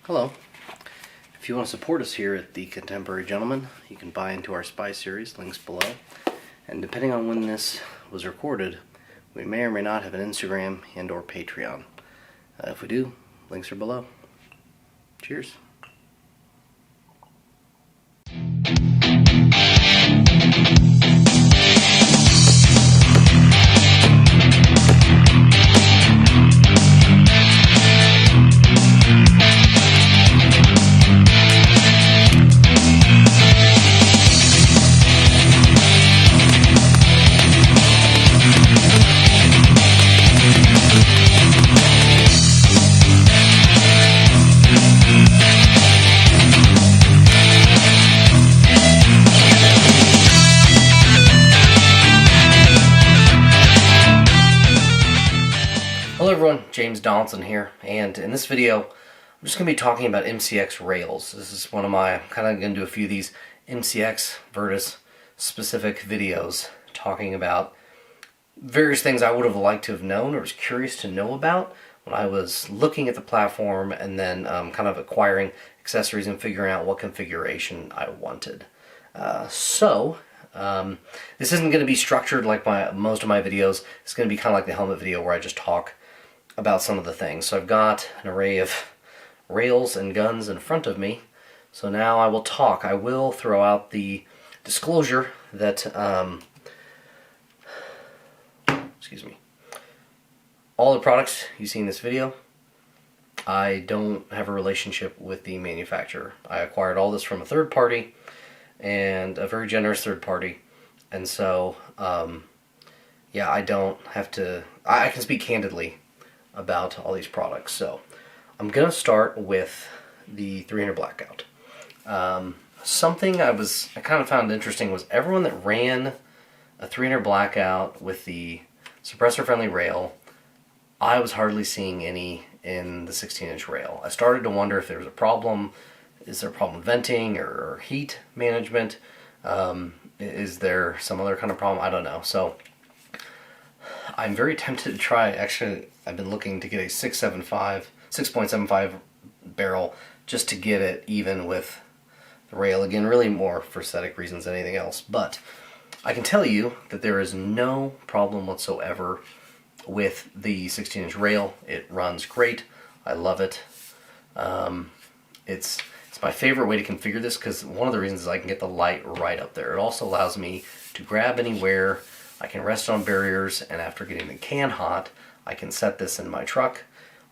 Hello. If you want to support us here at The Contemporary Gentleman, you can buy into our Spy series, links below. And depending on when this was recorded, we may or may not have an Instagram and or Patreon. If we do, links are below. Cheers. Hello everyone, James Donaldson here, and in this video I'm just going to be talking about MCX Rails. This is one of my, I'm kind of going to do a few of these MCX Virtus specific videos talking about various things I would have liked to have known or was curious to know about when I was looking at the platform and then kind of acquiring accessories and figuring out what configuration I wanted. This isn't going to be structured like most of my videos. It's going to be kind of like the helmet video where I just talk about some of the things. So I've got an array of rails and guns in front of me. So now I will talk. I will throw out the disclosure that, all the products you see in this video, I don't have a relationship with the manufacturer. I acquired all this from a third party, and a very generous third party. And so, yeah, I don't have to, I can speak candidly about all these products. So I'm going to start with the 300 Blackout. Something I kind of found interesting was everyone that ran a 300 Blackout with the suppressor-friendly rail, I was hardly seeing any in the 16-inch rail. I started to wonder if there was a problem. Is there a problem with venting or heat management? Is there some other kind of problem? I don't know. So I'm very tempted to try. Actually, I've been looking to get a 6.75 barrel just to get it even with the rail. Again, really more for aesthetic reasons than anything else. But I can tell you that there is no problem whatsoever with the 16-inch rail. It runs great. I love it. It's my favorite way to configure this because one of the reasons is I can get the light right up there. It also allows me to grab anywhere. I can rest on barriers, and after getting the can hot, I can set this in my truck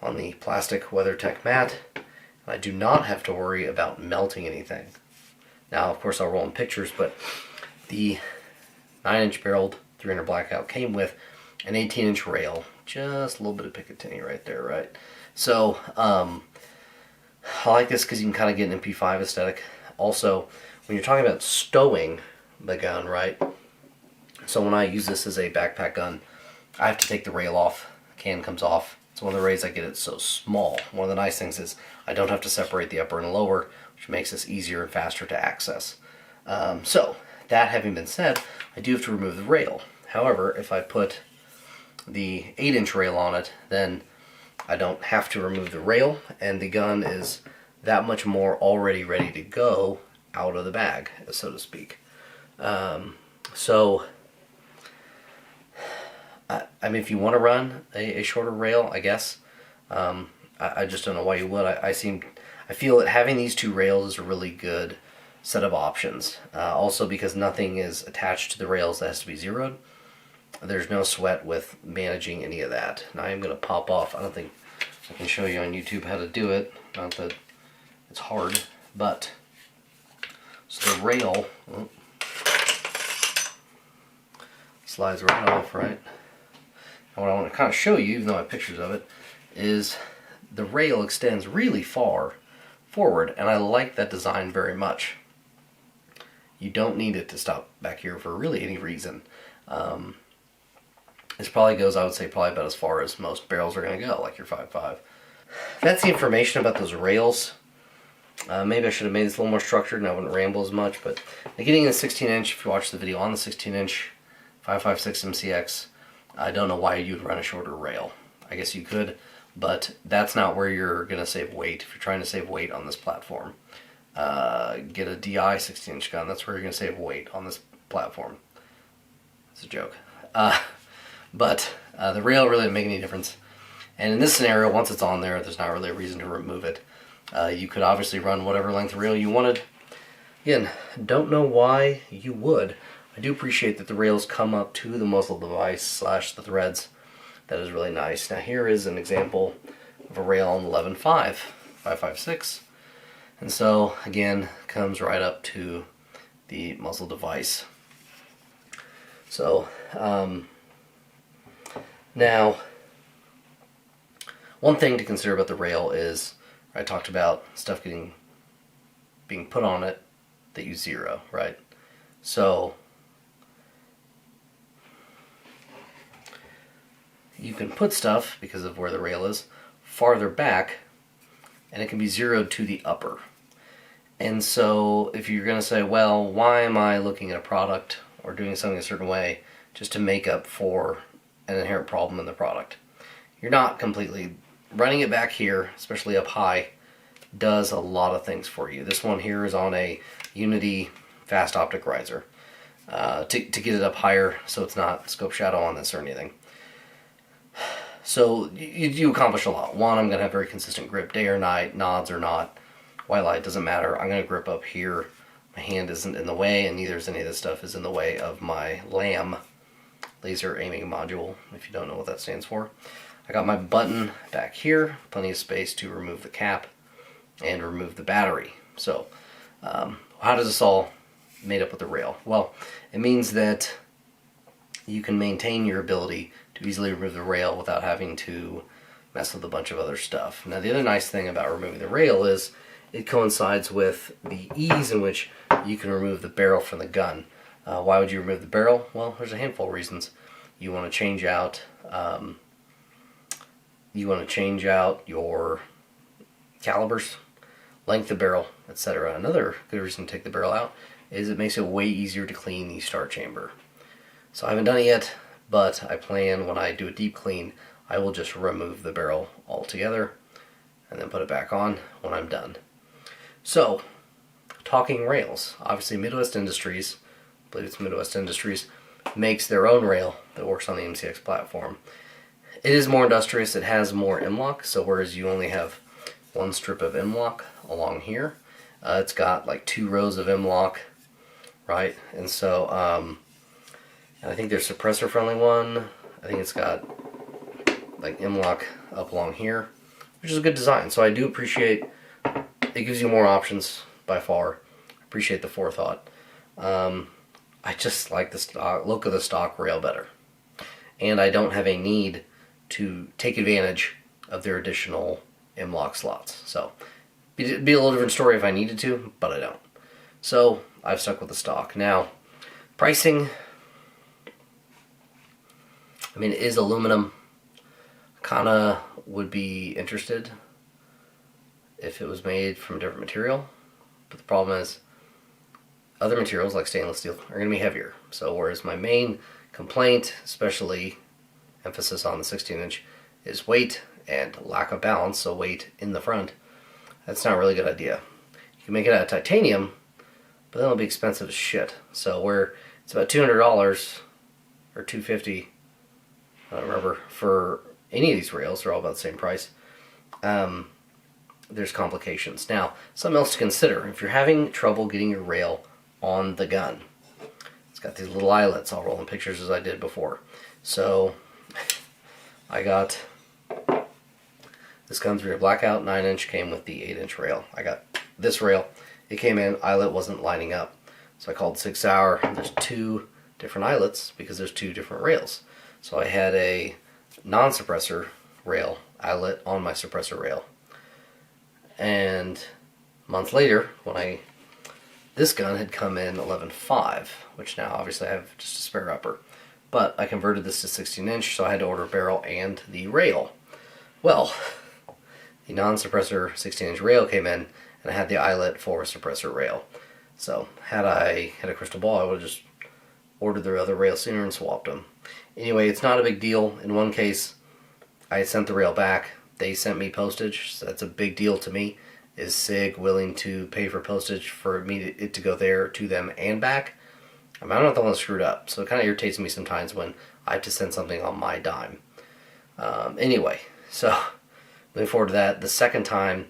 on the plastic WeatherTech mat, and I do not have to worry about melting anything. Now, of course, I'll roll in pictures, but the 9-inch barreled 300 Blackout came with an 18-inch rail. Just a little bit of Picatinny right there, right? So, I like this because you can kind of get an MP5 aesthetic. Also, when you're talking about stowing the gun, right? So when I use this as a backpack gun, I have to take the rail off. The can comes off. It's one of the reasons I get it so small. One of the nice things is I don't have to separate the upper and lower, which makes this easier and faster to access. So, that having been said, I do have to remove the rail. However, if I put the 8-inch rail on it, then I don't have to remove the rail, and the gun is that much more already ready to go out of the bag, so to speak. I mean, if you want to run a shorter rail, I guess. I just don't know why you would. I feel that having these two rails is a really good set of options. Also, because nothing is attached to the rails that has to be zeroed. There's no sweat with managing any of that. Now I'm going to pop off. I don't think I can show you on YouTube how to do it. Not that it's hard, but so the rail slides right off, right? And what I want to kind of show you, even though I have pictures of it, is the rail extends really far forward, and I like that design very much. You don't need it to stop back here for really any reason. This probably goes, I would say, probably about as far as most barrels are going to go, like your 5.5. That's the information about those rails. Maybe I should have made this a little more structured and I wouldn't ramble as much, but getting the 16-inch, if you watch the video on the 16-inch 5.56 MCX, I don't know why you'd run a shorter rail. I guess you could but that's not where you're going to save weight if you're trying to save weight on this platform. Get a DI 16-inch gun. That's where you're going to save weight on this platform. It's a joke. But the rail really doesn't make any difference. And in this scenario, once it's on there, there's not really a reason to remove it. You could obviously run whatever length of rail you wanted. Again, don't know why you would. I do appreciate that the rails come up to the muzzle device / the threads. That is really nice. Now here is an example of a rail on 11.5, 5.56. And so, again, comes right up to the muzzle device. So, now, one thing to consider about the rail is, I talked about stuff being put on it that you zero, right? So, you can put stuff, because of where the rail is, farther back, and it can be zeroed to the upper. And so if you're going to say, well, why am I looking at a product or doing something a certain way just to make up for an inherent problem in the product? You're not completely. Running it back here, especially up high, does a lot of things for you. This one here is on a Unity fast optic riser to get it up higher so it's not scope shadow on this or anything. So you accomplish a lot. One, I'm going to have very consistent grip day or night, nods or not, white light, doesn't matter. I'm going to grip up here. My hand isn't in the way, and neither is any of this stuff is in the way of my LAM, laser aiming module, if you don't know what that stands for. I got my button back here, plenty of space to remove the cap and remove the battery. So how does this all made up with the rail? Well, it means that you can maintain your ability to easily remove the rail without having to mess with a bunch of other stuff. Now, the other nice thing about removing the rail is it coincides with the ease in which you can remove the barrel from the gun. Why would you remove the barrel? Well, there's a handful of reasons. You want to change out your calibers, length of barrel, etc. Another good reason to take the barrel out is it makes it way easier to clean the start chamber. So I haven't done it yet, but I plan when I do a deep clean, I will just remove the barrel altogether and then put it back on when I'm done. So, talking rails. Obviously Midwest Industries, I believe it's Midwest Industries, makes their own rail that works on the MCX platform. It is more industrious, it has more M-lock, so whereas you only have one strip of M-lock along here, it's got like 2 rows of M-lock, right? And so, and I think there's a suppressor friendly one. I think it's got like M-lock up along here, which is a good design. So I do appreciate, it gives you more options by far. Appreciate the forethought. I just like the look of the stock rail better. And I don't have a need to take advantage of their additional M-lock slots. So it'd be a little different story if I needed to, but I don't. So I've stuck with the stock. Now, pricing, I mean, it is aluminum. Kinda would be interested if it was made from a different material, but the problem is other materials like stainless steel are going to be heavier. So whereas my main complaint, especially emphasis on the 16-inch, is weight and lack of balance, so weight in the front, that's not a really good idea. You can make it out of titanium, but then it'll be expensive as shit. So where it's about $200 or $250, I don't remember, for any of these rails, they're all about the same price. There's complications. Now, something else to consider. If you're having trouble getting your rail on the gun, it's got these little eyelets. I'll roll in pictures as I did before. So, I got this gun through a blackout 9-inch, came with the 8-inch rail. I got this rail. It came in, eyelet wasn't lining up. So I called 6 Hour. There's 2 different eyelets because there's 2 different rails. So I had a non-suppressor rail eyelet on my suppressor rail. And a month later, this gun had come in 11.5, which now obviously I have just a spare upper. But I converted this to 16-inch, so I had to order a barrel and the rail. Well, the non-suppressor 16-inch rail came in, and I had the eyelet for a suppressor rail. So had I had a crystal ball, I would have just ordered the other rail sooner and swapped them. Anyway, it's not a big deal. In one case, I had sent the rail back They sent me postage, so that's a big deal to me. Is SIG willing to pay for postage for it to go there, to them, and back? I mean, I'm not the one that screwed up, so it kind of irritates me sometimes when I have to send something on my dime. Anyway, so moving forward to that, the second time,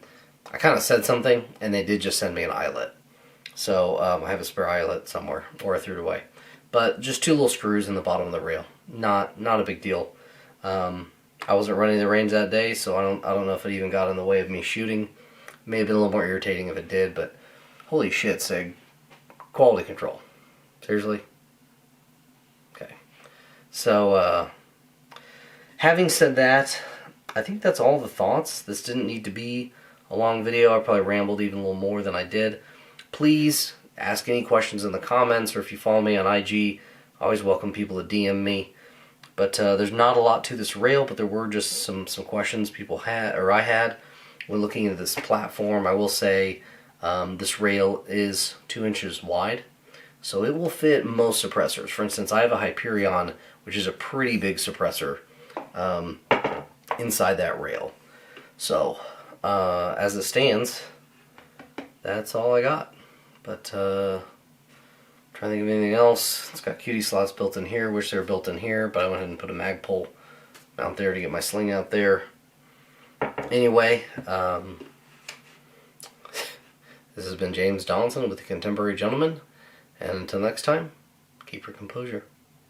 I kind of said something, and they did just send me an eyelet. So I have a spare eyelet somewhere, or I threw it away. But just 2 little screws in the bottom of the rail. Not a big deal. I wasn't running the range that day, so I don't know if it even got in the way of me shooting. May have been a little more irritating if it did, but holy shit, SIG. Quality control. Seriously? Okay. So, having said that, I think that's all the thoughts. This didn't need to be a long video. I probably rambled even a little more than I did. Please ask any questions in the comments, or if you follow me on IG, I always welcome people to DM me. But there's not a lot to this rail, but there were just some questions people had, or I had, when looking into this platform. I will say this rail is 2 inches wide, so it will fit most suppressors. For instance, I have a Hyperion, which is a pretty big suppressor inside that rail. So, as it stands, that's all I got. But, trying to think of anything else. It's got QD slots built in here. Wish they were built in here, but I went ahead and put a mag pole out there to get my sling out there. Anyway, this has been James Donaldson with the Contemporary Gentleman, and until next time, keep your composure.